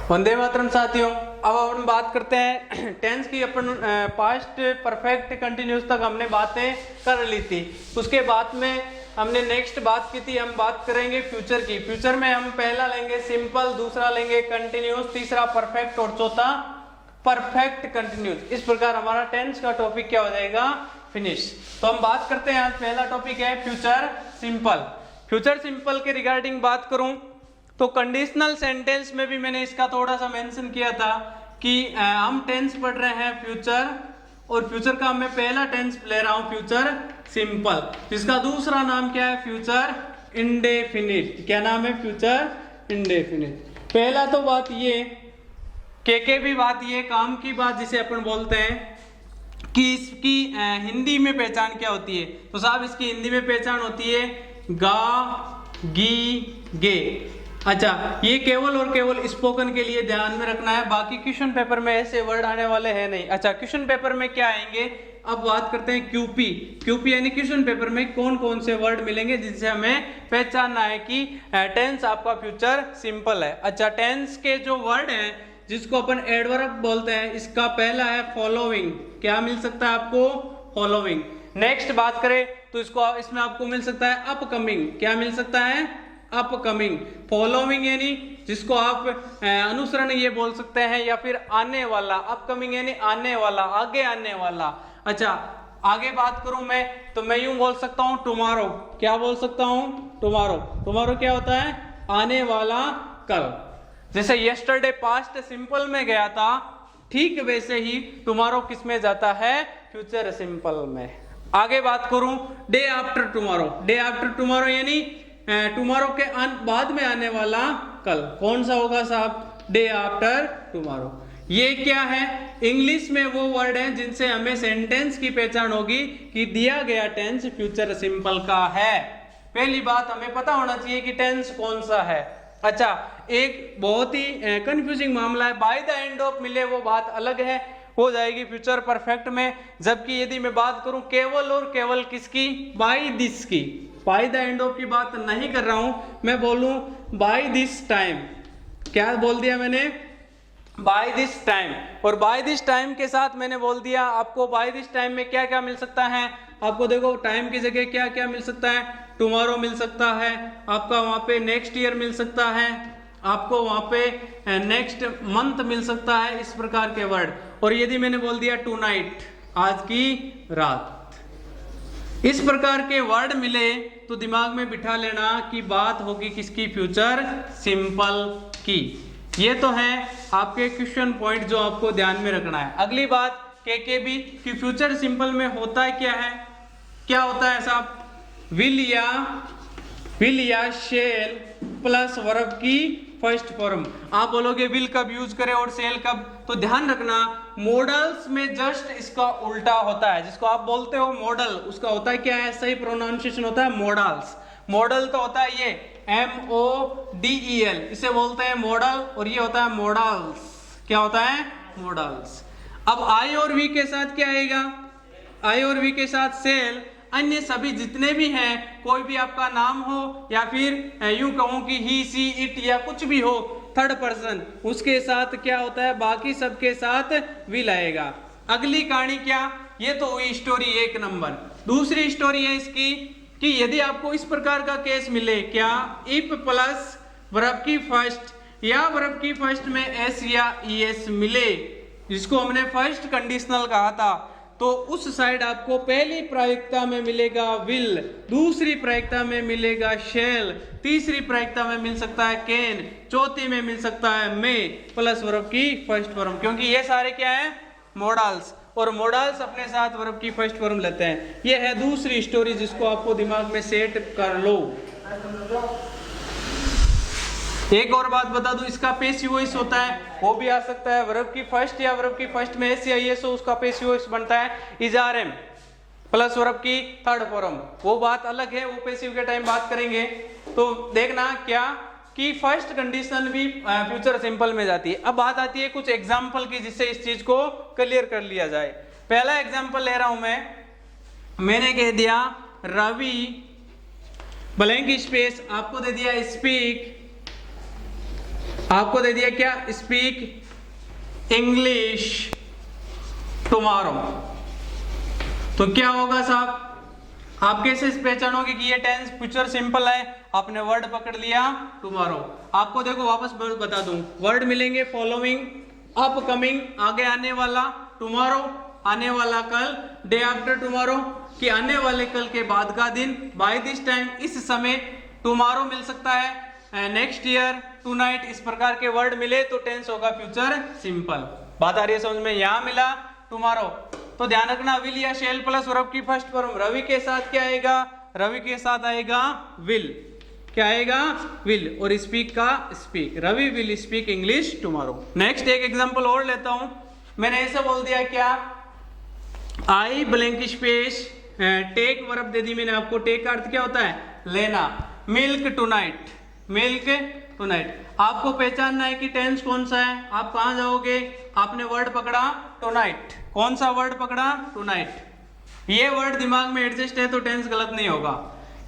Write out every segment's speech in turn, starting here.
वंदे मातरम साथियों। अब अपन बात करते हैं टेंस की। अपन पास्ट परफेक्ट कंटिन्यूस तक हमने बातें कर ली थी। उसके बाद में हमने नेक्स्ट बात की थी, हम बात करेंगे फ्यूचर की। फ्यूचर में हम पहला लेंगे सिंपल, दूसरा लेंगे कंटिन्यूस, तीसरा परफेक्ट और चौथा परफेक्ट कंटिन्यूस। इस प्रकार हमारा टेंस का टॉपिक क्या हो जाएगा, फिनिश। तो हम बात करते हैं, आज पहला टॉपिक है फ्यूचर सिंपल। फ्यूचर सिंपल के रिगार्डिंग बात करूं तो कंडीशनल सेंटेंस में भी मैंने इसका थोड़ा सा मेंशन किया था कि हम टेंस पढ़ रहे हैं फ्यूचर, और फ्यूचर का मैं पहला टेंस ले रहा हूं फ्यूचर सिंपल, जिसका दूसरा नाम क्या है, फ्यूचर इंडेफिनिट। क्या नाम है, फ्यूचर इंडेफिनिट। पहला तो बात ये के भी बात ये काम की बात जिसे अपन बोलते हैं कि इसकी हिंदी में पहचान क्या होती है। तो साहब इसकी हिंदी में पहचान होती है गा गी गे। अच्छा, ये केवल और केवल स्पोकन के लिए ध्यान में रखना है, बाकी क्वेश्चन पेपर में ऐसे वर्ड आने वाले हैं नहीं। अच्छा, क्वेश्चन पेपर में क्या आएंगे, अब बात करते हैं क्यूपी। क्यूपी यानी क्वेश्चन पेपर में कौन कौन से वर्ड मिलेंगे जिनसे हमें पहचानना है कि टेंस आपका फ्यूचर सिंपल है। अच्छा, टेंस के जो वर्ड हैं जिसको अपन एडवर्ब बोलते हैं, इसका पहला है फॉलोइंग। क्या मिल सकता है आपको, फॉलोइंग। नेक्स्ट बात करें तो इसमें आपको मिल सकता है अपकमिंग। क्या मिल सकता है, अपकमिंग। फॉलोइंग यानी जिसको आप अनुसरण ये बोल सकते हैं, या फिर आने वाला। अपकमिंग यानी आने वाला, आगे आने वाला। अच्छा, आगे बात करूं मैं तो मैं यूं बोल सकता हूं टुमारो। क्या बोल सकता हूं, टुमारो। टुमारो क्या होता है, आने वाला कल। जैसे यस्टरडे पास्ट सिंपल में गया था, ठीक वैसे ही टुमारो किस में जाता है, फ्यूचर सिंपल में। आगे बात करूं day after tomorrow. Day after tomorrow यानी टुमारो के बाद में आने वाला कल। कौन सा होगा साहब, डे आफ्टर टुमारो। ये क्या है, इंग्लिश में वो वर्ड हैं जिनसे हमें सेंटेंस की पहचान होगी कि दिया गया टेंस फ्यूचर सिंपल का है। पहली बात हमें पता होना चाहिए कि टेंस कौन सा है। अच्छा, एक बहुत ही कंफ्यूजिंग मामला है, बाय द एंड ऑफ मिले वो बात अलग है, हो जाएगी फ्यूचर परफेक्ट में। जबकि यदि मैं बात करूं केवल और केवल किसकी, बाय दिस की, बाय द एंड ऑफ की बात नहीं कर रहा हूं, मैं बोलूं बाय दिस टाइम। क्या बोल दिया मैंने, बाय दिस टाइम। और बाय दिस टाइम के साथ मैंने बोल दिया आपको बाय दिस टाइम में क्या क्या मिल सकता है। आपको देखो टाइम की जगह क्या क्या मिल सकता है, टुमारो मिल सकता है, आपका वहां पे नेक्स्ट ईयर मिल सकता है, आपको वहां पे नेक्स्ट मंथ मिल सकता है, इस प्रकार के वर्ड। और यदि मैंने बोल दिया टू नाइट, आज की रात, इस प्रकार के वर्ड मिले तो दिमाग में बिठा लेना कि बात होगी किसकी, फ्यूचर सिंपल की। ये तो है आपके क्वेश्चन पॉइंट जो आपको ध्यान में रखना है। अगली बात के भी कि फ्यूचर सिंपल में होता है क्या है, क्या होता है साहब, विल या शेल प्लस वर्ब की फर्स्ट फॉर्म। आप बोलोगे विल कब यूज करें और शेल कब, तो ध्यान रखना मॉडल्स में जस्ट इसका उल्टा होता है। जिसको आप बोलते हो मॉडल, उसका होता है क्या है, सही प्रोनाउंसिएशन होता है मॉडल्स। मॉडल तो होता है ये MODEL, इसे बोलते हैं मॉडल, और ये होता है मॉडल्स। क्या होता है, मॉडल्स। अब आई और वी के साथ क्या आएगा, आई और वी के साथ सेल। अन्य सभी जितने भी हैं, कोई भी आपका नाम हो या फिर यूं कहूं कि ही सी इट या कुछ भी हो थर्ड पर्सन, उसके साथ क्या होता है, बाकी सबके साथ विल आएगा। अगली कहानी क्या, ये तो हुई स्टोरी एक नंबर। दूसरी स्टोरी है इसकी कि यदि आपको इस प्रकार का केस मिले, क्या, इफ प्लस वर्ब की फर्स्ट या वर्ब की फर्स्ट में एस या ES मिले, जिसको हमने फर्स्ट कंडीशनल कहा था, तो उस साइड आपको पहली प्रायिकता में मिलेगा विल, दूसरी प्रायिकता में मिलेगा शेल, तीसरी प्रायिकता में मिल सकता है कैन, चौथी में मिल सकता है मे प्लस वर्ब की फर्स्ट फॉर्म। क्योंकि ये सारे क्या है, मॉडल्स, और मॉडल्स अपने साथ वर्ब की फर्स्ट फॉर्म लेते हैं। ये है दूसरी स्टोरी जिसको आपको दिमाग में सेट कर लो। एक और बात बता दूं, इसका पेसिव वॉइस होता है, वो भी आ सकता है वर्ब की फर्स्ट या वर्ब की फर्स्ट में एस या ES हो, उसका पेसिव वॉइस बनता है IS प्लस वर्ब की थर्ड फॉर्म। वो बात अलग है, वो पेसिव के टाइम बात करेंगे। तो देखना क्या कि फर्स्ट कंडीशन भी फ्यूचर सिंपल में जाती है। अब बात आती है कुछ एग्जाम्पल की, जिससे इस चीज को क्लियर कर लिया जाए। पहला एग्जाम्पल ले रहा हूं मैंने कह दिया रवि ब्लैंक स्पेस, आपको दे दिया स्पीक आपको दे दिया क्या, स्पीक इंग्लिश टुमारो। तो क्या होगा साहब, आप कैसे पहचानोगे कि ये टेंस फ्यूचर सिंपल है, आपने वर्ड पकड़ लिया टुमारो। आपको देखो वापस बता दूं, वर्ड मिलेंगे फॉलोइंग, अपकमिंग आगे आने वाला, टुमारो आने वाला कल, डे आफ्टर टुमारो कि आने वाले कल के बाद का दिन, बाय दिस टाइम इस समय, टुमारो मिल सकता है, नेक्स्ट ईयर, टुनाइट, इस प्रकार के वर्ड मिले तो टेंस होगा फ्यूचर सिंपल। बात आ रही है समझ में, यहां मिला टुमारो तो ध्यान रखना विल या शेल प्लस वर्ब की फर्स्ट फॉर्म, रवि के साथ क्या आएगा, रवि के साथ आएगा विल, क्या आएगा विल, और स्पीक का speak, Ravi will speak English tomorrow. Next एक एग्जांपल और लेता हूं, मैंने ऐसे बोल दिया क्या, I blank space take verb दे दी मैंने आपको, टेक का अर्थ क्या होता है लेना, मिल्क टुनाइट, मिल्क टुनाइट। आपको पहचानना है कि टेंस कौन सा है, आप कहां जाओगे, आपने वर्ड पकड़ा टुनाइट, कौन सा वर्ड पकड़ा टुनाइट, ये वर्ड दिमाग में एडजस्ट है तो टेंस गलत नहीं होगा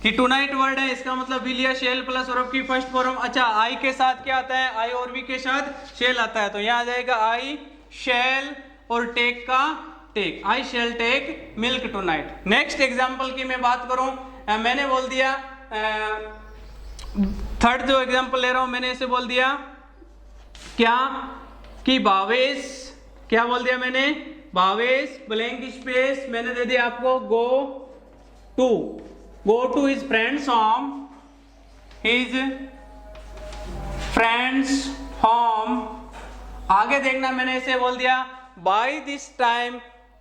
कि टुनाइट वर्ड है, इसका मतलब विल या शेल प्लस वर्ब की फर्स्ट फॉर्म। अच्छा आई के साथ क्या आता है, आई और वी के साथ शेल आता है, तो यहां आ जाएगा आई शेल और टेक का take, I shall take milk tonight. Next example की मैं बात करूं, मैंने बोल दिया थर्ड जो एग्जांपल ले रहा हूं मैंने ऐसे बोल दिया क्या कि भावेश, क्या बोल दिया मैंने, भावेश ब्लैंक स्पेस मैंने दे दिया आपको go to his friends home, his friends home. आगे देखना मैंने ऐसे बोल दिया by this time,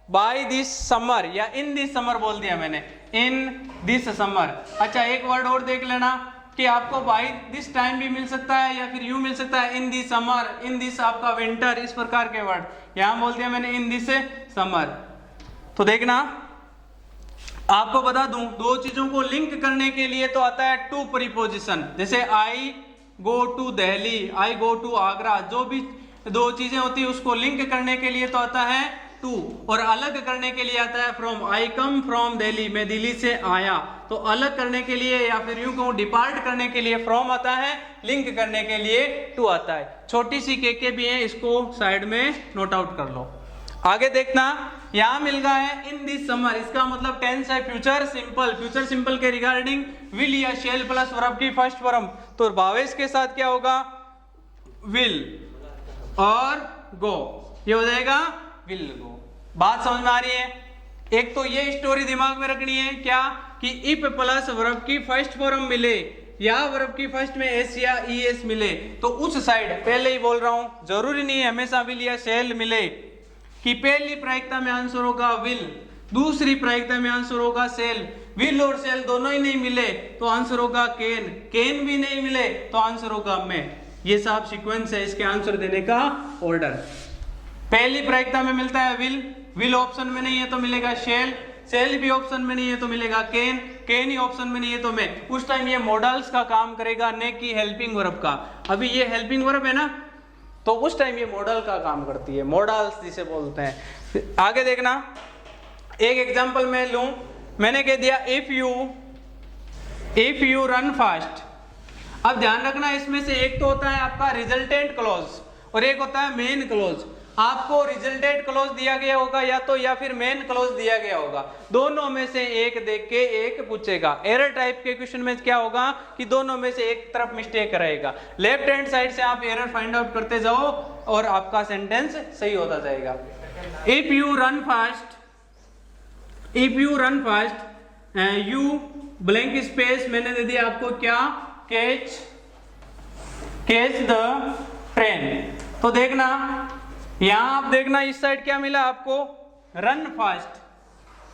by this summer या इन दिस समर बोल दिया मैंने, इन दिस समर। अच्छा एक वर्ड और देख लेना कि आपको बाय दिस टाइम भी मिल सकता है या फिर यूं मिल सकता है इन दिस समर, इन दिस आपका विंटर, इस प्रकार के वर्ड, यहां बोल दिया मैंने इन दिस समर। तो देखना आपको बता दूं, दो चीजों को लिंक करने के लिए तो आता है टू प्रीपोजिशन, जैसे I go to Delhi, I go to Agra, जो भी दो चीजें होती है उसको लिंक करने के लिए तो आता है टू, और अलग करने के लिए आता है from, I come from Delhi, मैं दिल्ली से आया, तो अलग करने के लिए या फिर यूं कहूं डिपार्ट करने के लिए फ्रॉम आता है, लिंक करने के लिए टू आता है। छोटी सी के भी है, इसको साइड में नोट आउट कर लो। आगे देखना यहां मिल गया है इन दिस समर, इसका मतलब टेंस है फ्यूचर सिंपल, फ्यूचर सिंपल के रिगार्डिंग विल या शेल प्लस वर्ब की फर्स्ट फॉर्म, तो भावेश के साथ क्या होगा विल और गो, ये हो जाएगा विल गो। बात समझ में आ रही है, एक तो ये स्टोरी दिमाग में रखनी है क्या कि इफ प्लस वर्ब की फर्स्ट फॉर्म मिले या वर्ब की फर्स्ट में एस या ई एस मिले तो उस साइड, पहले ही बोल रहा हूं जरूरी नहीं है हमेशा विल या शेल मिले, कि पहली प्रायिकता में आंसर होगा विल, दूसरी प्रायिकता में आंसर होगा शेल, विल और शेल दोनों ही नहीं मिले तो आंसर होगा कैन, कैन भी नहीं मिले तो आंसर होगा मैं। ये सब सीक्वेंस है इसके आंसर देने का ऑर्डर। पहली प्रायिकता में मिलता है विल, विल ऑप्शन में नहीं है तो मिलेगा शेल, शेल भी ऑप्शन में नहीं है तो मिलेगा कैन, कैन ही ऑप्शन में नहीं है तो मैं। उस टाइम ये मॉडल्स का काम करेगा, ने की हेल्पिंग वर्ब का, अभी ये हेल्पिंग वर्ब है ना तो उस टाइम ये मॉडल का काम करती है, मॉडल्स जिसे बोलते हैं। आगे देखना एक एग्जांपल मैं लूं, मैंने कह दिया इफ यू रन फास्ट। अब ध्यान रखना इसमें से एक तो होता है आपका रिजल्टेंट क्लॉज और एक होता है मेन क्लॉज। आपको रिजल्टेंट क्लॉज दिया गया होगा या फिर मेन क्लॉज दिया गया होगा, दोनों में से एक देख के एक पूछेगा। एरर टाइप के क्वेश्चन में क्या होगा कि दोनों में से एक तरफ मिस्टेक रहेगा, लेफ्ट हैंड साइड से आप एरर फाइंड आउट करते जाओ और आपका सेंटेंस सही होता जाएगा। If you run fast you blank space मैंने दे दिया आपको क्या, कैच द ट्रेन। तो देखना यहां आप देखना इस साइड क्या मिला आपको, run fast,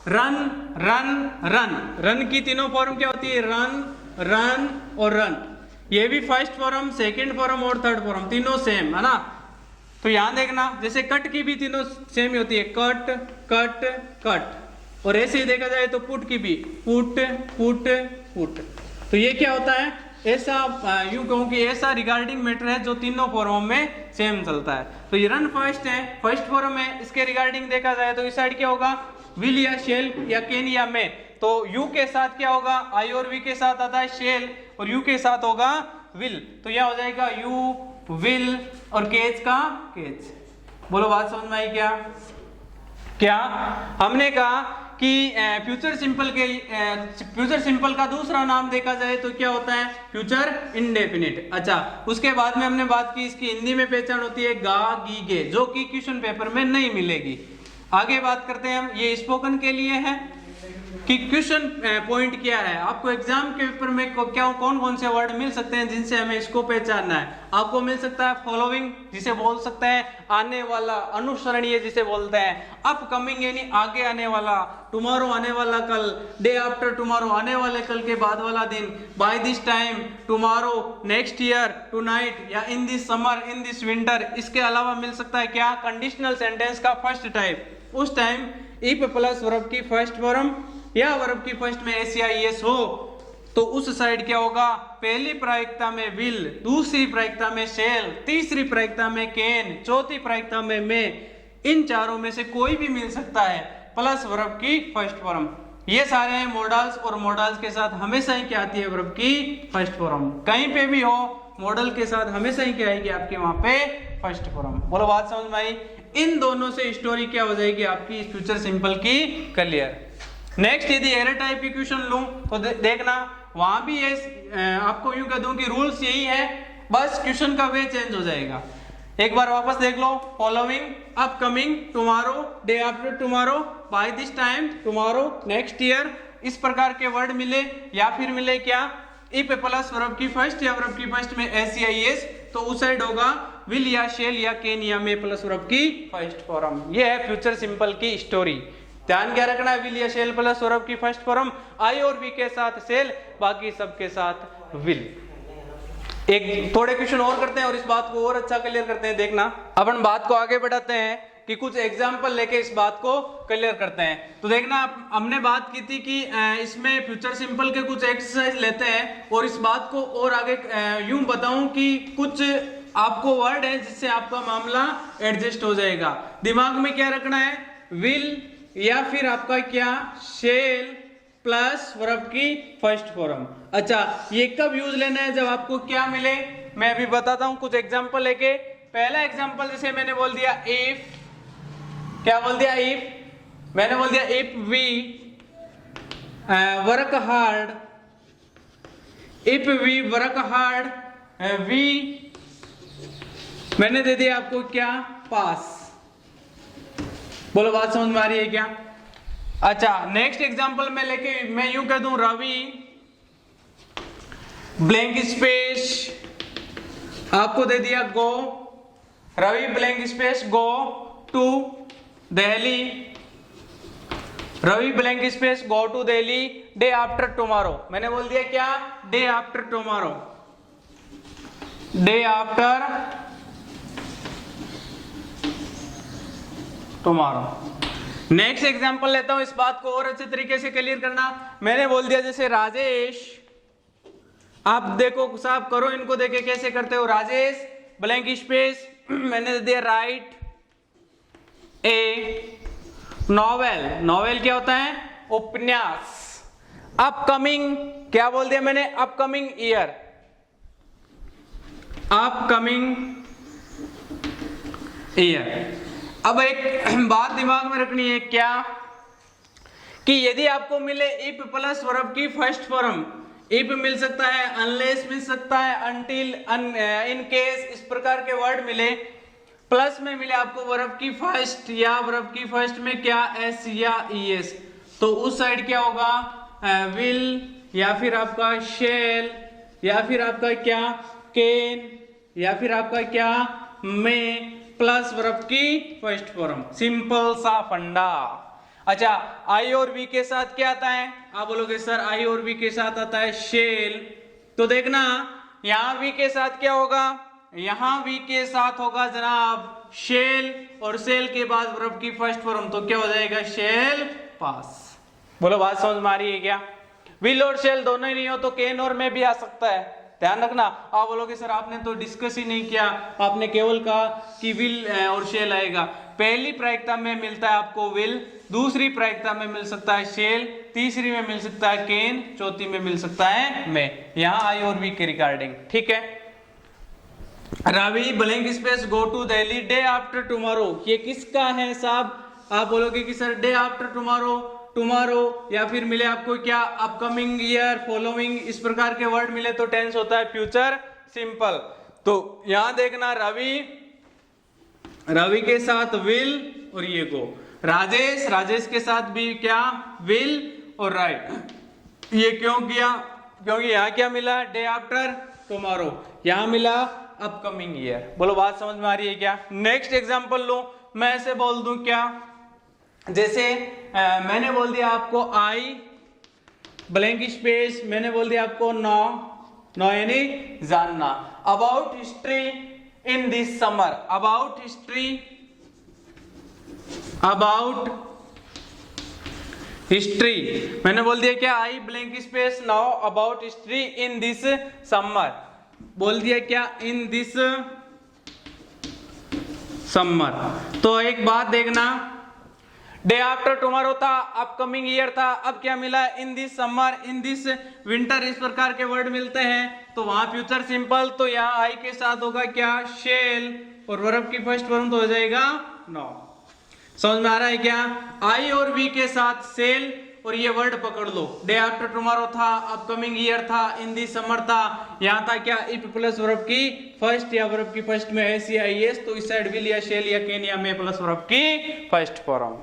run run run, run की तीनों फॉर्म क्या होती है, रन रन और रन। ये भी फर्स्ट फॉर्म, सेकंड फॉर्म और थर्ड फॉर्म तीनों सेम है ना। तो यहां देखना जैसे कट की भी तीनों सेम ही होती है, कट कट कट, और ऐसे ही देखा जाए तो पुट की भी पुट पुट पुट। तो ये क्या होता है, ऐसा यूं कहूं कि ऐसा रिगार्डिंग मैटर है जो तीनों फॉर्मों में सेम चलता है। तो ये रन फर्स्ट है, फर्स्ट फॉर्म है, इसके रिगार्डिंग देखा जाए तो इस साइड क्या होगा, विल या शेल या कैन या मे। तो यू के साथ क्या होगा, आई और वी के साथ आता है शेल और यू के साथ होगा विल, तो यह हो जाएगा यू विल और केज का केज। बोलो बात समझ में आई क्या? क्या हमने कहा कि फ्यूचर सिंपल का दूसरा नाम देखा जाए तो क्या होता है? Future indefinite. अच्छा, उसके बाद में हमने बात की इसकी हिंदी में पहचान होती है गा गी गे, जो कि क्वेश्चन पेपर में नहीं मिलेगी। आगे बात करते हैं हम, ये स्पोकन के लिए है कि क्वेश्चन पॉइंट क्या है, आपको एग्जाम के पेपर में क्या कौन कौन से वर्ड मिल सकते हैं जिनसे हमें इसको पहचानना है। आपको मिल सकता है फॉलोइंग, जिसे बोल सकते हैं आने वाला, अनुसरणीय जिसे बोलते हैं, अपकमिंग यानी आगे आने वाला, टुमारो आने वाला कल, डे आफ्टर टुमारो आने वाले कल के बाद वाला दिन, by this time, tomorrow, next year, tonight या in this summer, in this winter. इसके अलावा मिल सकता है क्या? कंडीशनल सेंटेंस का फर्स्ट टाइप, उस टाइम इफ प्लस वर्ब की फर्स्ट फॉर्म या वर्ब की फर्स्ट में एस या ईएस हो तो उस साइड क्या होगा? पहली प्रायिकता में विल, दूसरी प्रायिकता में शेल, तीसरी प्रायिकता में कैन, चौथी प्रायिकता में मे। इन चारों में से कोई भी मिल सकता है प्लस वर्ब की फर्स्ट फॉर्म। ये सारे हैं मॉडल्स, और मॉडल्स के साथ हमेशा ही क्या आती है? वर्ब की फर्स्ट फॉर्म। कहीं पे भी हो मॉडल के साथ हमेशा ही क्या आएगी? आपके वहां पे फर्स्ट फॉर्म। बोलो बात समझ में आई? इन दोनों से स्टोरी क्या हो जाएगी आपकी फ्यूचर सिंपल की? क्लियर। नेक्स्ट यदि एरर टाइप की क्वेश्चन लूं तो देखना वहां भी ये आपको यूं कह दूं कि रूल्स यही है, बस क्वेश्चन का वे चेंज हो जाएगा। एक बार वापस देख लो, following, upcoming, tomorrow, day after tomorrow, by this time, tomorrow, next year, इस प्रकार के वर्ड मिले, या फिर मिले क्या? इफ प्लस वर्ब की फर्स्ट या वर्ब की फर्स्ट में एस या एस, तो उस साइड होगा विल या शेल या कैन या मे प्लस वर्ब की फर्स्ट फॉर्म। ये है फ्यूचर सिंपल की स्टोरी। ध्यान क्या रखना है? विल या शेल प्लस वर्ब की फर्स्ट फॉर्म, आई और वी के साथ शेल, बाकी सबके साथ विल। एक थोड़े क्वेश्चन और करते हैं और इस बात को और अच्छा क्लियर करते हैं। देखना अपन बात को आगे बढ़ाते हैं कि कुछ एग्जाम्पल लेके इस बात को क्लियर करते हैं। तो देखना हमने बात की थी कि इसमें फ्यूचर सिंपल के कुछ एक्सरसाइज लेते हैं और इस बात को और आगे यूं बताऊं कि कुछ आपको वर्ड है जिससे आपका मामला एडजस्ट हो जाएगा। दिमाग में क्या रखना है? विल या फिर आपका क्या? शेल प्लस वर्ब की फर्स्ट फॉर्म। अच्छा, ये कब यूज लेना है? जब आपको क्या मिले, मैं अभी बताता हूं कुछ एग्जांपल लेके। पहला एग्जांपल जैसे मैंने बोल दिया इफ, क्या बोल दिया? इफ मैंने बोल दिया if we work hard, if we work hard, we मैंने दे दिया आपको क्या? पास। बोलो बात समझ में आ रही है क्या? अच्छा, नेक्स्ट एग्जांपल में लेके मैं यूं कह दूं रवि ब्लैंक स्पेस, आपको दे दिया go, Ravi blank space go to Delhi, Ravi blank space go to Delhi day after tomorrow. मैंने बोल दिया क्या? Day after tomorrow, day after tomorrow. Next example लेता हूं, इस बात को और अच्छे तरीके से क्लियर करना। मैंने बोल दिया जैसे राजेश, आप देखो साहब करो इनको, देखे कैसे करते हो। राजेश ब्लैंक स्पेस मैंने दे दिया राइट ए नॉवेल, नॉवेल क्या होता है? उपन्यास। अपकमिंग क्या बोल दिया मैंने? Upcoming year, upcoming year. अब एक बात दिमाग में रखनी है क्या, कि यदि आपको मिले इफ प्लस वर्ब की फर्स्ट फॉर्म, इफ मिल सकता है, अनलेस मिल सकता है, अनटिल, इन केस, इस प्रकार के वर्ड मिले, प्लस में मिले आपको वर्ब की फर्स्ट या वर्ब की फर्स्ट में क्या? एस या ईएस, तो उस साइड क्या होगा? विल या फिर आपका शेल या फिर आपका क्या? कैन या फिर आपका क्या? मे प्लस वर्ब की फर्स्ट फॉर्म। सिंपल सा फंडा। अच्छा, आई और वी के साथ क्या आता है? आप बोलोगे सर आई और वी के साथ आता है शेल, तो देखना यहां वी के साथ क्या होगा? यहां वी के साथ होगा जनाब शेल, और शेल के बाद वर्ब की फर्स्ट फॉर्म, तो क्या हो जाएगा? शेल पास। बोलो बात समझ में आ रही है क्या? विल और शेल दोनों ही नहीं हो तो कैन और में भी आ सकता है। ध्यान रखना। आप बोलोगे सर आपने तो डिस्कस ही नहीं किया, आपने केवल कहा कि विल और शेल आएगा। पहली प्रायिकता में मिलता है आपको विल, दूसरी प्रायिकता में मिल सकता है शेल, तीसरी में मिल सकता है कैन, चौथी में मिल सकता है मे। यहां आई और वी के रिगार्डिंग, ठीक है। Ravi blank space go to Delhi day after tomorrow. ये किसका है साहब? आप बोलोगे कि sir day after tomorrow, tomorrow, या फिर मिले आपको क्या अपकमिंग ईयर, फॉलोइंग, इस प्रकार के वर्ड मिले तो टेंस होता है फ्यूचर सिंपल। तो यहां देखना रवि के साथ विल और ये गो, राजेश के साथ भी क्या विल और राइट। ये क्यों किया? क्योंकि यहां क्या मिला? डे आफ्टर टुमारो, यहां मिला अपकमिंग ईयर। बोलो बात समझ में आ रही है क्या? नेक्स्ट एग्जांपल लो, मैं ऐसे बोल दूं क्या, जैसे मैंने बोल दिया आपको आई ब्लैंक स्पेस, मैंने बोल दिया आपको नो यानी जानना। About history in this summer, about history, about history, मैंने बोल दिया क्या I blank space now about history in this summer, बोल दिया क्या इन दिस समर। तो एक बात देखना, डे आफ्टर टुमारो था, अपकमिंग ईयर था, अब क्या मिला? इन this summer, in this winter, इस प्रकार के वर्ड मिलते हैं तो वहां फ्यूचर सिंपल। तो यहाँ आई के साथ होगा क्या? शेल, और वर्ब की फर्स्ट फॉर्म तो हो जाएगा नो। समझ में आ रहा है क्या? आई और वी के साथ सेल, और ये वर्ड पकड़ लो, डे आफ्टर टुमारो था, अपकमिंग ईयर था, इन दिस समर था, यहाँ था क्या इफ प्लस वर्ब की फर्स्ट या वर्ब की फर्स्ट में एस या एस, तो इस साइड विल या शेल या कैन या मे प्लस वर्ब की फर्स्ट फॉर्म।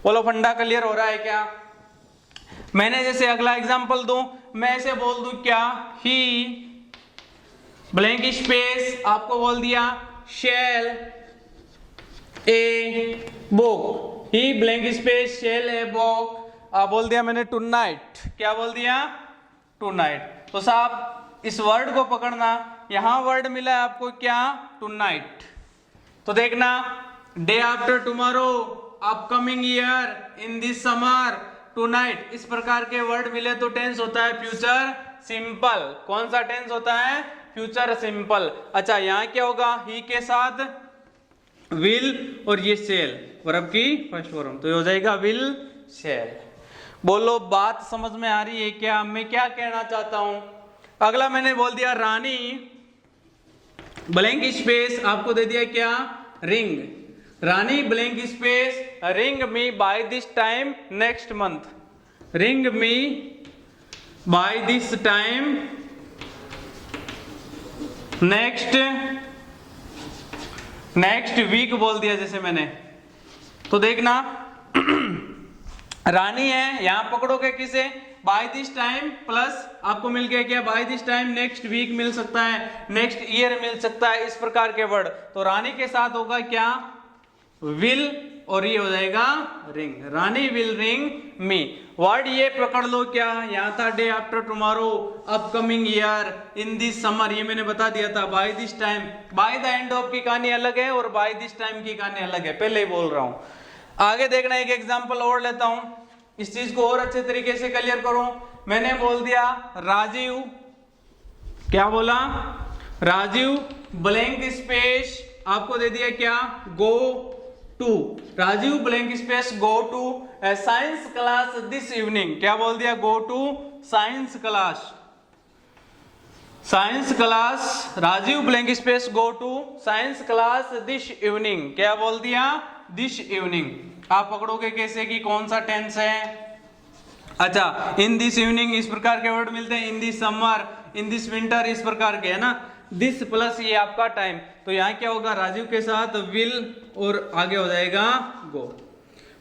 बोलो फंडा क्लियर हो रहा है क्या? मैंने जैसे अगला एग्जांपल दूं, मैं ऐसे बोल दूं क्या, ही ब्लैंक स्पेस, आपको बोल दिया shall a book, he blank space shall a book, बोल दिया मैंने टू नाइट, क्या बोल दिया? Tonight. तो साहब इस वर्ड को पकड़ना, यहां वर्ड मिला है आपको क्या? Tonight. तो देखना day after tomorrow, upcoming year, in this summer, tonight, इस प्रकार के वर्ड मिले तो टेंस होता है फ्यूचर सिंपल। कौन सा टेंस होता है? Future simple. अच्छा यहाँ क्या होगा? ही के साथ विल और ये सेल, वर्ब की फर्स्ट फॉर्म, तो ये हो जाएगा विल सेल। बोलो बात समझ में आ रही है क्या? मैं क्या कहना चाहता हूं। अगला मैंने बोल दिया रानी ब्लैंक स्पेस, आपको दे दिया क्या? Ring, Rani blank space ring me by this time next month, ring me by this time next week बोल दिया जैसे मैंने। तो देखना रानी है, यहां पकड़ोगे किसे? बाय दिस टाइम प्लस आपको मिल गया क्या? By this time, next week मिल सकता है, नेक्स्ट ईयर मिल सकता है, इस प्रकार के वर्ड। तो रानी के साथ होगा क्या? विल, और ये हो जाएगा ring, Rani will ring me. Word ये पकड़ लो क्या? यहां था day after tomorrow, upcoming year, in this summer, ये मैंने बता दिया था। By this time, by the end of की कहानी अलग है और बाय दिस टाइम की कहानी अलग है, पहले ही बोल रहा हूं। आगे देखना, एक एग्जांपल और लेता हूं, इस चीज को और अच्छे तरीके से क्लियर करूं। मैंने बोल दिया राजीव, क्या बोला? राजीव ब्लैंक स्पेस, आपको दे दिया क्या? Go to, Rajiv blank space go to science class this evening, क्या बोल दिया? Go to science class, science class, Rajiv blank space go to science class this evening, क्या बोल दिया? This evening. आप पकड़ोगे कैसे कि कौन सा टेंस है? अच्छा, इन दिस इवनिंग इस प्रकार के वर्ड मिलते हैं, इन this summer, in this winter, इस प्रकार के, है ना। दिस प्लस ये आपका टाइम, तो यहाँ क्या होगा? राजीव के साथ विल और आगे हो जाएगा गो।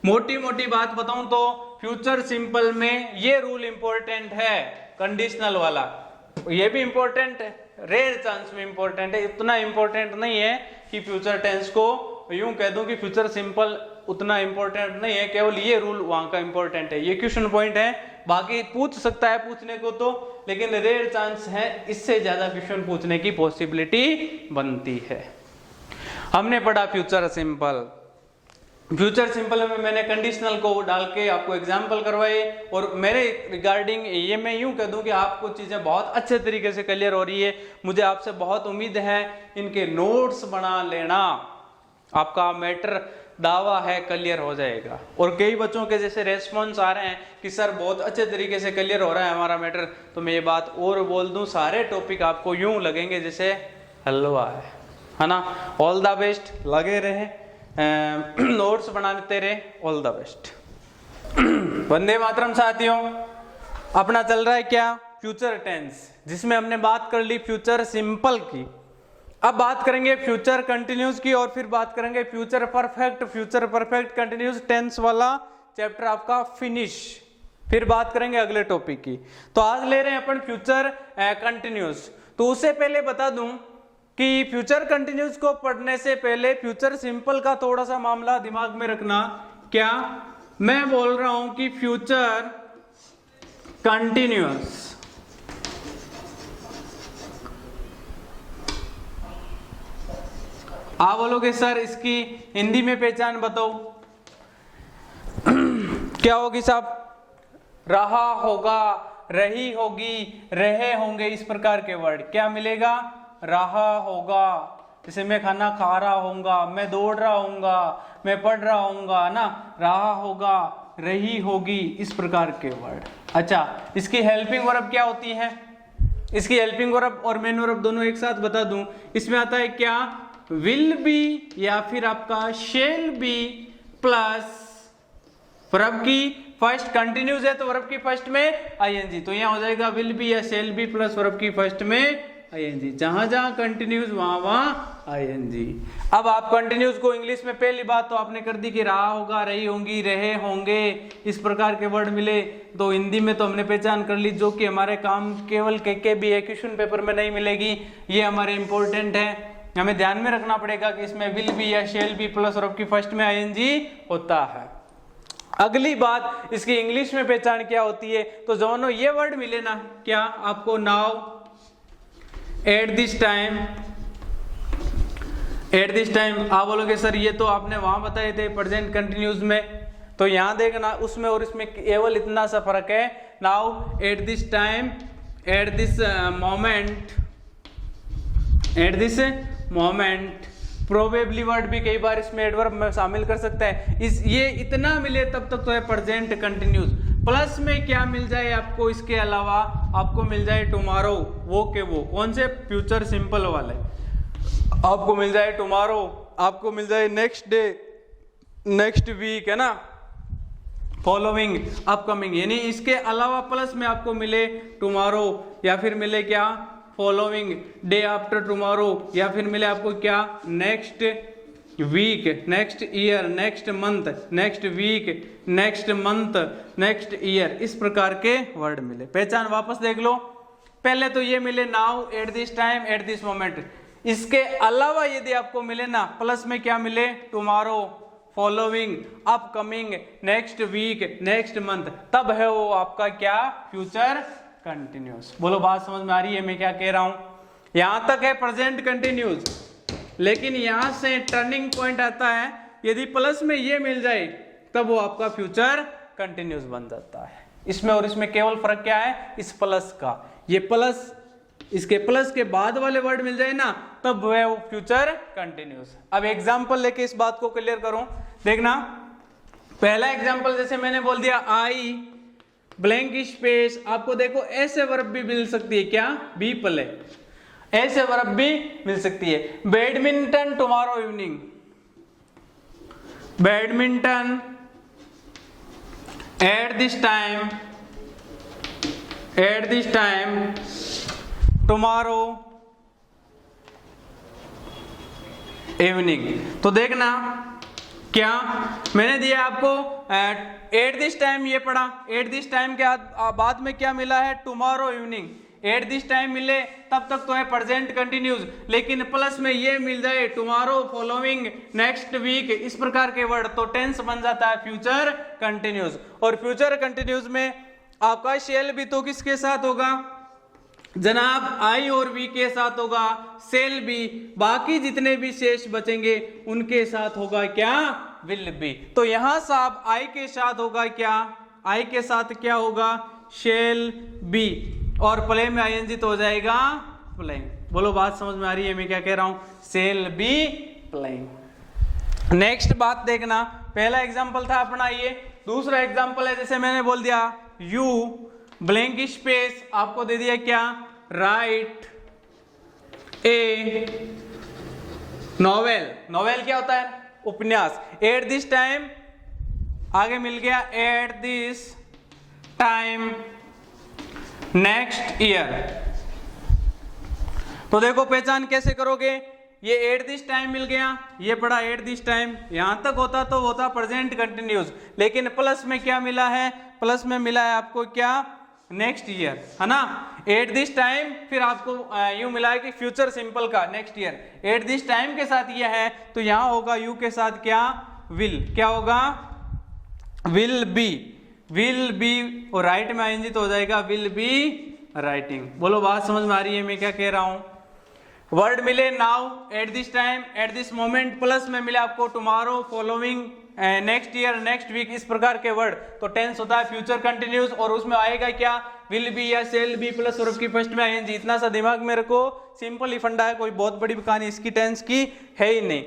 मोटी मोटी बात बताऊं तो फ्यूचर सिंपल में ये रूल इंपॉर्टेंट है, कंडीशनल वाला, ये भी इंपॉर्टेंट है, रेयर चांस में इंपॉर्टेंट है, इतना इंपॉर्टेंट नहीं है कि फ्यूचर टेंस को यूं कह दूं कि फ्यूचर सिंपल उतना इंपॉर्टेंट नहीं है, केवल ये रूल वहां का इंपॉर्टेंट है, ये क्वेश्चन पॉइंट है। बाकी पूछ सकता है पूछने को तो, लेकिन रेयर चांस है, इससे ज्यादा क्वेश्चन पूछने की पॉसिबिलिटी बनती है। हमने पढ़ा फ्यूचर सिंपल, फ्यूचर सिंपल में मैंने कंडीशनल को डाल के आपको एग्जाम्पल करवाए, और मेरे रिगार्डिंग ये मैं यूं कह दूं कि आपको चीजें बहुत अच्छे तरीके से क्लियर हो रही है। मुझे आपसे बहुत उम्मीद है इनके नोट्स बना लेना, आपका मैटर दावा है क्लियर हो जाएगा। और कई बच्चों के जैसे रेस्पॉन्स आ रहे हैं कि सर बहुत अच्छे तरीके से क्लियर हो रहा है हमारा मैटर, तो मैं ये बात और बोल दूं, सारे टॉपिक आपको यूं लगेंगे जैसे हलवा है। है ना। ऑल द बेस्ट, लगे रहे, नोट्स बनाते रहे, all the best. Vande Mataram साथियों, अपना चल रहा है क्या, फ्यूचर टेंस, जिसमें हमने बात कर ली फ्यूचर सिंपल की। अब बात करेंगे फ्यूचर कंटिन्यूस की, और फिर बात करेंगे future perfect. Future perfect continuous tense वाला चैप्टर आपका फिनिश, फिर बात करेंगे अगले टॉपिक की। तो आज ले रहे हैं अपन फ्यूचर कंटिन्यूस। तो उससे पहले बता दूं कि फ्यूचर कंटिन्यूस को पढ़ने से पहले फ्यूचर सिंपल का थोड़ा सा मामला दिमाग में रखना। क्या मैं बोल रहा हूं कि फ्यूचर कंटिन्यूस, आप बोलोगे सर इसकी हिंदी में पहचान बताओ, क्या होगी साहब? रहा होगा, रही होगी, रहे होंगे, इस प्रकार के वर्ड क्या मिलेगा? रहा होगा, जैसे मैं खाना खा रहा होऊंगा, मैं दौड़ रहा होऊंगा, मैं पढ़ रहा होऊंगा ना, रहा होगा, रही होगी, इस प्रकार के वर्ड। अच्छा, इसकी हेल्पिंग वर्ब क्या होती है? इसकी हेल्पिंग वर्ब और मेन वर्ब दोनों एक साथ बता दूं, इसमें आता है क्या? विल बी या फिर आपका शेल बी प्लस वर्ब की फर्स्ट कंटिन्यूस है तो वर्ब की फर्स्ट में आईएनजी, तो यहां हो जाएगा विल बी या शेल बी प्लस वर्ब की फर्स्ट में आईएनजी। जहां जहां कंटिन्यूस वहां आईएनजी। अब आप कंटिन्यूस को इंग्लिश में पहली बात तो आपने कर दी कि रहा होगा, रही होंगी, रहे होंगे, इस प्रकार के वर्ड मिले। तो हिंदी में तो हमने पहचान कर ली, जो कि हमारे काम केवल के भी क्वेश्चन पेपर में नहीं मिलेगी, ये हमारे इंपॉर्टेंट है, हमें ध्यान में रखना पड़ेगा कि इसमें विल बी या शेल बी प्लस वर्ब की फर्स्ट में आईएनजी होता है। अगली बात, इसकी इंग्लिश में पहचान क्या होती है? तो दोनों ये वर्ड मिले ना, क्या आपको? Now, at this time, at this time. आप बोलोगे सर ये तो आपने वहां बताए थे प्रेजेंट कंटिन्यूस में, तो यहां देखना उसमें और इसमें केवल इतना सा फर्क है। Now, at this time, at this moment, eight this moment. Probably word भी कई बार इसमें एडवर्ब में शामिल कर सकता है। इस ये इतना मिले तब तक तो है प्रेजेंट कंटिन्यूस। प्लस में क्या मिल जाए आपको? इसके अलावा आपको मिल जाए टुमारो, वो के वो कौन से? फ्यूचर सिंपल वाले। आपको मिल जाए टुमारो, आपको मिल जाए नेक्स्ट डे, नेक्स्ट वीक, है ना, फॉलोइंग, अपकमिंग, यानी इसके अलावा प्लस में आपको मिले टुमारो, या फिर मिले क्या? फॉलोइंग, डे आफ्टर टुमारो, या फिर मिले आपको क्या? Next week, next year, next month, next week, next month, next year, इस प्रकार के वर्ड मिले। पहचान वापस देख लो। पहले तो ये मिले now, at this time, at this moment. इसके अलावा यदि आपको मिले ना प्लस में, क्या मिले? Tomorrow, following, upcoming, next week, next month, तब है वो आपका क्या? Future continuous. बोलो बात समझ में आ रही है मैं क्या कह रहा हूं? यहां तक है प्रेजेंट कंटिन्यूस, लेकिन यहां से टर्निंग पॉइंट आता है, यदि प्लस में ये मिल जाए तब वो आपका फ्यूचर कंटिन्यूस बन जाता है। इसमें और इसमें केवल फर्क क्या है? इस प्लस का, ये प्लस, इसके प्लस के बाद वाले वर्ड मिल जाए ना, तब वो है वो फ्यूचर कंटिन्यूस। अब एग्जांपल लेके इस बात को क्लियर करूं, देखना। पहला एग्जांपल जैसे मैंने बोल दिया, आई ब्लैंक स्पेस, आपको देखो ऐसे वर्ब भी मिल सकती है, क्या? बी प्ले, ऐसे वर्ब भी मिल सकती है। Badminton tomorrow evening, badminton at this time, at this time tomorrow evening. तो देखना क्या मैंने दिया आपको, एट दिस टाइम ये पढ़ा, एट दिस टाइम के बाद में क्या मिला है? Tomorrow evening. Eight this time मिले तब तक तो है प्रेजेंट कंटिन्यूस, लेकिन प्लस में ये मिल जाए टुमारो, फॉलोइंग, नेक्स्ट वीक, इस प्रकार के वर्ड, तो टेंस बन जाता है फ्यूचर कंटिन्यूस। और फ्यूचर कंटिन्यूस में आपका शेल भी तो किसके साथ होगा जनाब? आई और वी के साथ होगा, सेल बी, बाकी जितने भी शेष बचेंगे उनके साथ होगा क्या? Will be. तो यहां साहब आई के साथ होगा क्या? आई के साथ क्या होगा? शेल बी, और प्ले में आईएनजी तो हो जाएगा प्लेइंग। बोलो बात समझ में आ रही है मैं क्या कह रहा हूं? Cell be playing. नेक्स्ट बात देखना, पहला एग्जांपल था अपना ये, दूसरा एग्जांपल है जैसे मैंने बोल दिया यू ब्लैंक स्पेस, आपको दे दिया क्या? राइट ए नॉवेल, नॉवेल क्या होता है? उपन्यास। एट दिस टाइम, आगे मिल गया eight this time next year. तो देखो पहचान कैसे करोगे, ये एट दिस टाइम मिल गया, ये पढ़ा एट दिस टाइम, यहां तक होता तो होता प्रेजेंट कंटिन्यूस, लेकिन प्लस में क्या मिला है? प्लस में मिला है आपको क्या? नेक्स्ट ईयर, है ना। एट दिस टाइम, फिर आपको यू मिला है कि फ्यूचर सिंपल का next year. Eight this time के साथ ये है तो यहां होगा यू के साथ क्या? विल। क्या होगा? Will be. विल बी और राइट में आएंगे तो हो जाएगा विल बी राइटिंग। बोलो बात समझ में आ रही है मैं क्या कह रहा हूं? वर्ड मिले now, at this time, at this moment, plus में मिले आपको tomorrow, following, next year, next week, इस प्रकार के वर्ड। तो टेंस होता है फ्यूचर कंटिन्यूस और उसमें आएगा क्या? विल बी या शेल बी प्लस वर्ब की फर्स्ट में आईएनजी। इतना सा दिमाग में रखो, सिंपल ही फंडा है, कोई बहुत बड़ी कहानी इसकी टेंस की है ही नहीं,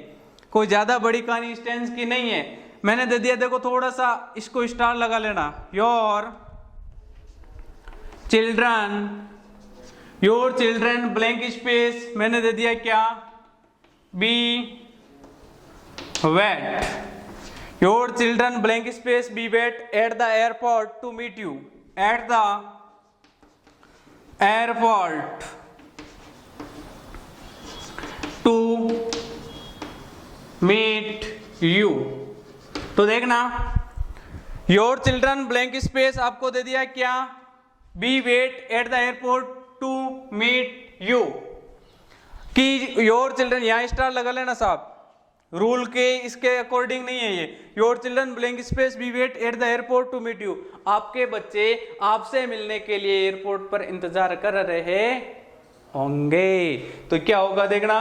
कोई ज्यादा बड़ी कहानी इस टेंस की नहीं है। मैंने दे दिया, देखो थोड़ा सा इसको स्टार लगा लेना। योर चिल्ड्रन ब्लैंक स्पेस, मैंने दे दिया क्या? Be wait. Your children blank space be wait at the airport to meet you. At the airport to meet you. तो देखना, योर चिल्ड्रन ब्लैंक स्पेस आपको दे दिया क्या? Be wait at the airport to meet you. कि your children, यहां star लगा लेना साहब, रूल के इसके अकॉर्डिंग नहीं है ये। Your children blank space be wait at the airport to meet you. आपके बच्चे आपसे मिलने के लिए एयरपोर्ट पर इंतजार कर रहे होंगे। तो क्या होगा देखना,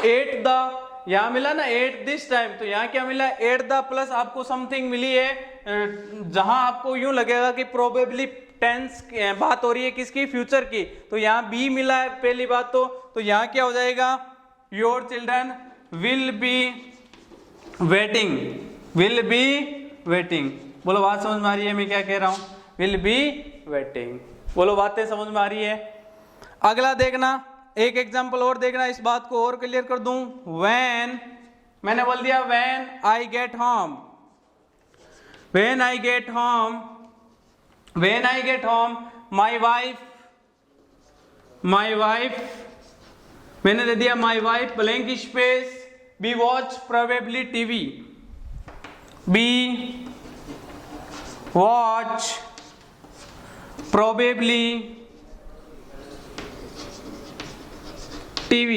एट द, यहां मिला ना एट दिस टाइम, तो यहां क्या मिला? एट द प्लस आपको समथिंग मिली है, जहां आपको यूं लगेगा कि प्रोबेबली टेंस बात हो रही है किसकी? फ्यूचर की। तो यहाँ बी मिला है पहली बात तो यहाँ क्या हो जाएगा? Your children will be waiting. Will be waiting. बोलो बात समझ में आ रही है मैं क्या कह रहा हूं? Will be waiting. बोलो बातें समझ में आ रही है? अगला देखना, एक एग्जांपल और देखना, इस बात को और क्लियर कर दूं। व्हेन, मैंने बोल दिया when I get home. When I get home, when I get home, my wife, मैंने दे दिया my wife blank space, we watch probably TV, we watch probably TV।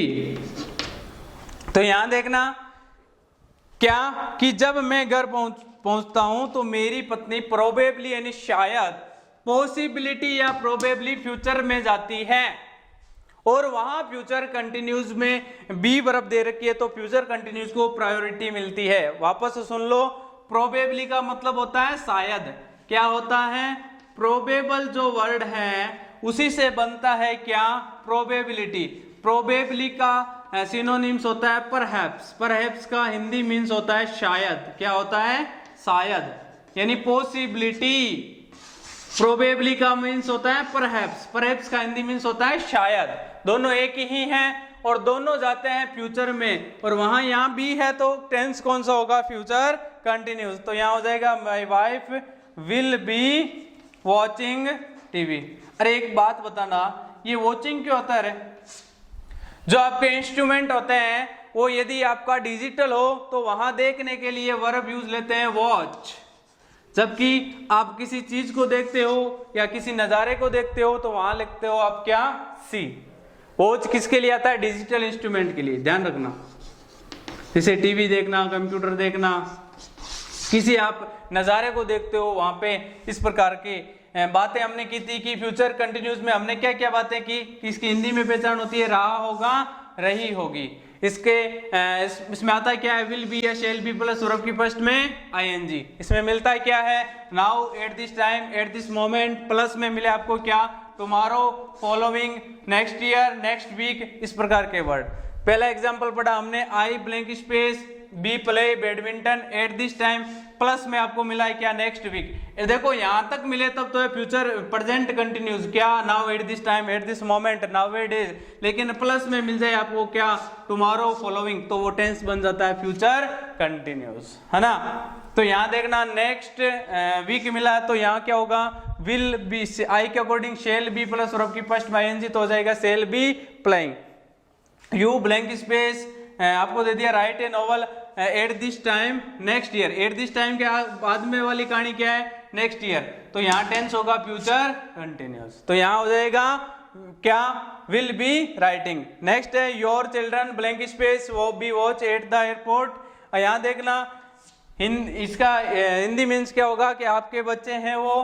तो यहां देखना क्या कि जब मैं घर पहुंचता हूं तो मेरी पत्नी प्रोबेबली यानी शायद, पॉसिबिलिटी या प्रोबेबली फ्यूचर में जाती है, और वहां फ्यूचर कंटिन्यूज में बी वर्ब दे रखी है तो फ्यूचर कंटिन्यूज को प्रायोरिटी मिलती है। वापस से सुन लो, प्रोबेबली का मतलब होता है शायद। क्या होता है? प्रोबेबल जो वर्ड है उसी से बनता है क्या? प्रोबेबिलिटी। प्रोबेबली का सिनोनिम्स होता है परहैप्स। परहैप्स का हिंदी मीन्स होता है शायद। क्या होता है? शायद, यानी पॉसिबिलिटी। प्रोबेबली का मीन्स होता है परहैप्स, परहैप्स का हिंदी मीन्स होता है शायद। दोनों एक ही हैं और दोनों जाते हैं फ्यूचर में, और वहां यहां भी है तो टेंस कौन सा होगा? Future continuous. तो यहां हो जाएगा my wife will be watching TV. अरे एक बात बताना, ये वॉचिंग क्यों होता है रे? जो आपके इंस्ट्रूमेंट होते हैं वो यदि आपका डिजिटल हो तो वहां देखने के लिए वर्ब यूज लेते हैं वॉच, जबकि आप किसी चीज को देखते हो या किसी नजारे को देखते हो तो वहां लिखते हो आप क्या? सी। वॉच किसके लिए आता है? डिजिटल इंस्ट्रूमेंट के लिए, ध्यान रखना। जैसे टीवी देखना, कंप्यूटर देखना, किसी आप नजारे को देखते हो वहां पे, इस प्रकार की बातें हमने की थी कि फ्यूचर कंटिन्यूस में हमने क्या क्या बातें की कि इसकी हिंदी में पहचान होती है रहा होगा, रही होगी। इसमें आता है क्या है? विल बी या शेल बी प्लस वर्ब की फर्स्ट में आईएनजी। इसमें मिलता है क्या है? Now, at this time, at this moment, plus में मिले आपको क्या? Tomorrow, following, next year, next week, इस प्रकार के वर्ड। पहला एग्जांपल पढ़ा हमने, I blank space be play badminton at this time, plus में आपको मिला है क्या नेक्स्ट वीक। देखो यहां तक मिले तब तो है फ्यूचर प्रेजेंट कंटिन्यूस, क्या now at this time at this moment now it is, लेकिन प्लस में मिल जाए आपको क्या टुमारो फॉलोइंग, तो वो टेंस बन जाता है फ्यूचर कंटिन्यूस, है ना। तो यहाँ देखना नेक्स्ट वीक मिला है तो यहाँ क्या होगा, विल बी, आई के अकॉर्डिंग शेल बी प्लस और आपकी फर्स्ट में आईएनजी तो हो जाएगा shall be playing. You blank space आपको दे दिया right A novel eight this time next year, eight this time के बाद में वाली कहानी क्या है नेक्स्ट ईयर, तो यहाँ टेंस होगा फ्यूचर कंटिन्यूस, तो यहाँ हो जाएगा क्या विल बी राइटिंग। नेक्स्ट है योर चिल्ड्रन ब्लैंक स्पेस वो be watch eight the airport, यहाँ देखना इसका हिंदी मीन्स क्या होगा कि आपके बच्चे हैं वो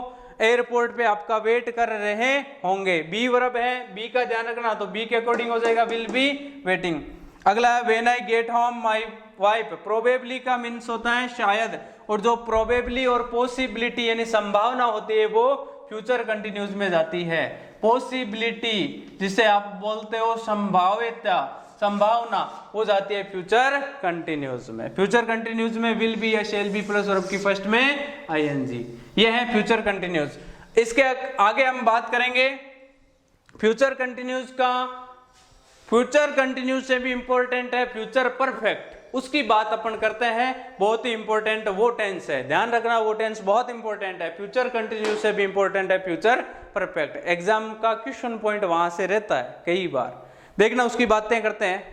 एयरपोर्ट पे आपका वेट कर रहे होंगे, बी वर्ब है, बी का ध्यान रखना, तो बी के अकॉर्डिंग हो जाएगा विल बी वेटिंग। अगला है when I get home my wife, probably का मीन्स होता है शायद, और जो प्रोबेबली और पॉसिबिलिटी यानी संभावना होती है वो फ्यूचर कंटिन्यूस में जाती है। पॉसिबिलिटी जिसे आप बोलते हो संभाव्यता, संभावना, वो जाती है फ्यूचर कंटिन्यूस में। फ्यूचर कंटिन्यूस में विल बी या शेल बी प्लस और आपकी फर्स्ट में आईएनजी, ये है फ्यूचर कंटिन्यूस। इसके आगे हम बात करेंगे फ्यूचर कंटिन्यूस का। फ्यूचर कंटिन्यूस से भी इंपॉर्टेंट है फ्यूचर परफेक्ट, उसकी बात अपन करते हैं, बहुत ही इंपॉर्टेंट वो टेंस है, ध्यान रखना वो टेंस बहुत इंपॉर्टेंट है। फ्यूचर कंटिन्यूस से भी इंपॉर्टेंट है फ्यूचर परफेक्ट, एग्जाम का क्वेश्चन पॉइंट वहां से रहता है कई बार, देखना उसकी बातें करते हैं।